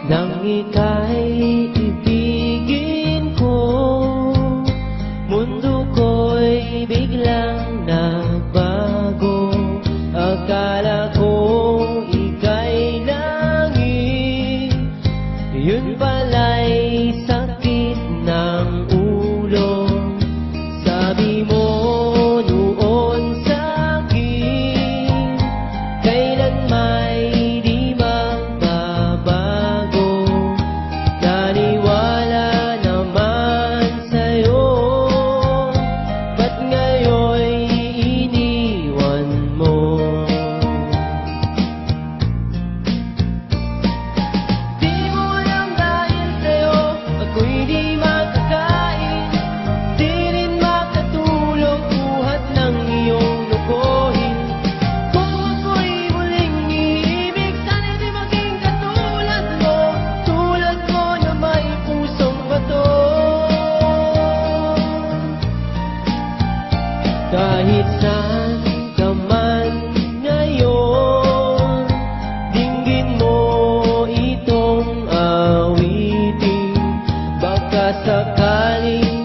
Nang ika'y ibigin ko, mundo ko'y biglang nagbago. Akala ko ika'y langit, yun pala'y sakit ng ulo. Sabi mo noon sa'kin, kailan may di magbabago. Naniwala naman sa'yo, ba't ngayon'y iniwan mo? Di mo lang dahil sa'yo ako'y di makakain, di rin makatulog buhat ng iyong lukuhin. Kung ako'y muling iibig, sana'y di maging katulad mo, tulad mo na may pusong bato. Kahit saan ka man ngayon, dinggin mo itong awitin. Baka sakaling